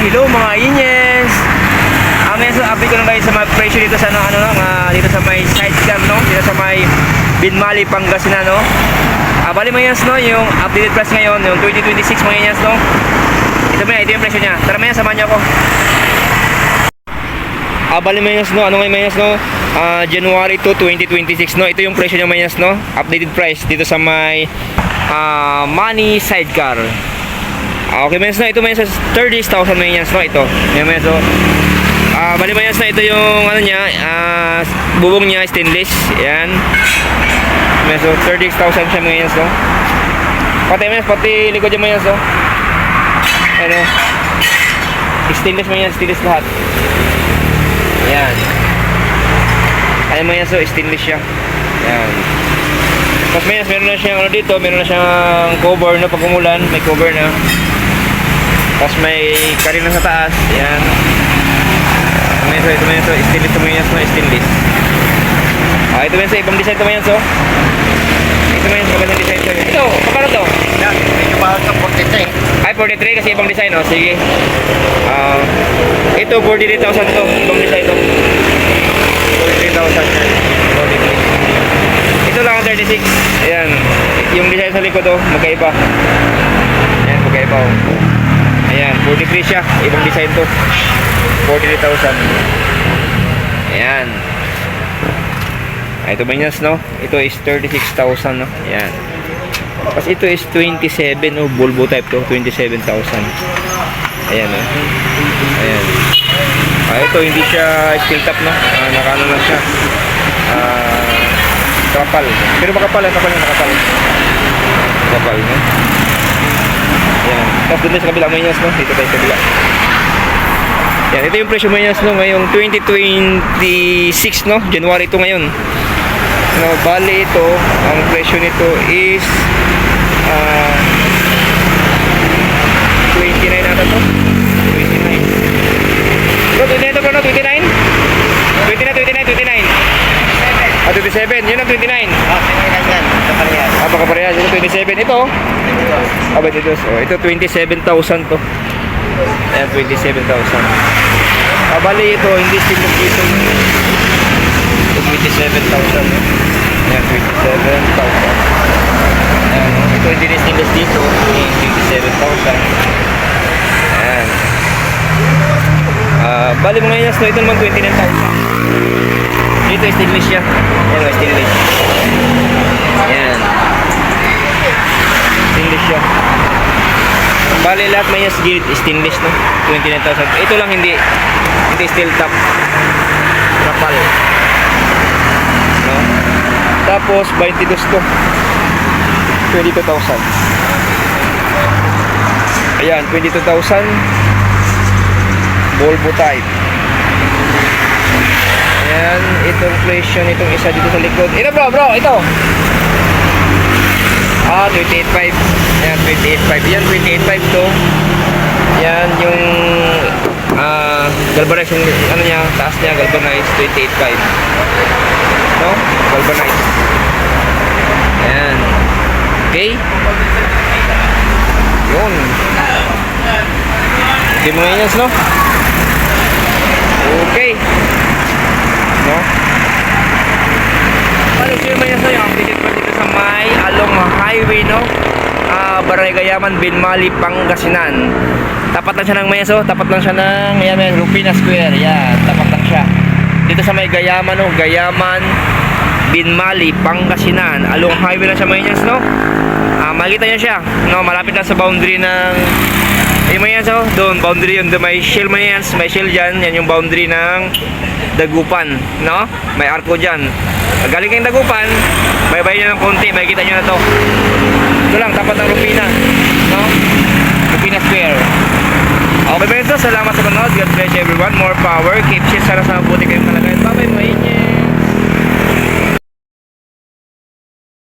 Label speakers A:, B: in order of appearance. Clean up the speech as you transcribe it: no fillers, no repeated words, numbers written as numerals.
A: Hello mga inyes! So update ko lang kayo sa mga presyo dito sa dito sa may sidecar, no? Dito sa may Binmali, Pangasinan, no? Bali mga inyes, no? Yung updated price ngayon, yung 2026 mga inyes, no? Ito yung presyo niya. Tara mga, samahan niyo ako. Bali mga inyes, no? Ano ngayon mga inyes, no? January 2, 2026, no? Ito yung presyo niya mga inyes, no? Updated price dito sa may Money Sidecar. Okay mga inyes, no? Ito mga inyes, 30,000 mga inyes, no? Ito mga inyes, no? Bali mga inyes, no? Ito yung ano niya, bubong niya stainless. Yan. So 36,000 siya mga inyes, no? Pati likod niya mga inyes, no? Ano? Stainless mga inyes, stainless lahat. Yan. Ayan mga inyes, so stainless siya. Yan. Tapos mga inyes, meron na siyang ano dito, meron na siyang cover na pag umulan, may cover na. Tapos may karina sa taas. Yan. Ito mga inyes, stainless mga inyes, no? Stainless. Ito mga inyes, ibang design ito mga inyes, oh. Ito mga inyes, magandang design ito. Ito, magkano ito?
B: Yan, medyo mahal sa 43.
A: Ay, 43 kasi ibang design, oh. Sige. Ito, 43,000 to. Ibang design to. 43,000. Ito lang ang 36. Ayan. Yung design sa likod, oh, magkaiba. Ayan, magkaiba, oh. Ayan, 43 siya. Ibang design to. 43,000. Ayan. Ito ba yun, no? Ito is 36,000, no? Ayan. Tapos ito is 27, no? Bulbo type to. 27,000. Ayan, no? Ayan. Ito hindi siya steel top, no? Nakano lang siya. Kapal. Pero makapal, kapal, no? Ayan. Tapos dun sa kabila, may inyas, no? Dito tayo sa kabila. Yan, ito yung presyo mo inyas, no? Ngayong 2026, no? January ito ngayon. No, bali ito, ang presyo nito is 29 nata to. 29. Bro, 29 to bro, no? 29? 29. 27. Yun ang 29.
B: Yan, sa parehas.
A: Baka parehas. Ito 27. Ito. Ba't ito? Ito 27,000 to. Ayan, 27,000. Bali ito, hindi stainless dito. Ito 27,000. Ayan, 27,000. Ayan, ito hindi stainless dito. 27,000. Ayan. Bali mga inyas, no? Ito naman 29,000. Dito stainless siya. Ayan, stainless. Ayan. Stainless siya. Bali lahat may inyas gilid stainless, no? 29,000. Ito lang hindi steel top. Kapal. No? Tapos 22 to. 22,000. Ayan, 22,000. Volvo type. Ayan, itong presyo nitong isa dito sa likod. Ito bro, ito. 28,500. Ayan, 28,500. Yan, 28,500 to. Yan, yung galvanized, yung ano niya, taas niya, galvanized, 28,500. No? Galvanized. Ayan. Okay? Yun. Okay mga inyas, no? Okay. No? Balik yung mga inyas, no? Yung updated pa dito sa may along highway, no? Barangay Gayaman, Binmali, Pangasinan. Tapat lang siya ng Mayaso, tapat lang siya ng Rupina Square. Yan, tapat lang siya. Dito sa may Gayaman, no? Gayaman, Binmali, Pangasinan. Along highway lang siya mga inyas, no? Makikita niyo siya, no? Malapit lang sa boundary ng Mayaso, doon, boundary yun. Doon may shell mga inyas, may shell dyan. Yan yung boundary ng Dagupan, no? May arko dyan. Galing kayong Dagupan, bye-bye nyo ng konti, makikita nyo na to. Ito lang, tapat ng Rupina, no? Rupina Square. Okay ba ito? Salamat sa panood. God bless everyone. More power. Keep shit. Sana sa mabuti kayong kalagayan. Bye-bye, mga inye.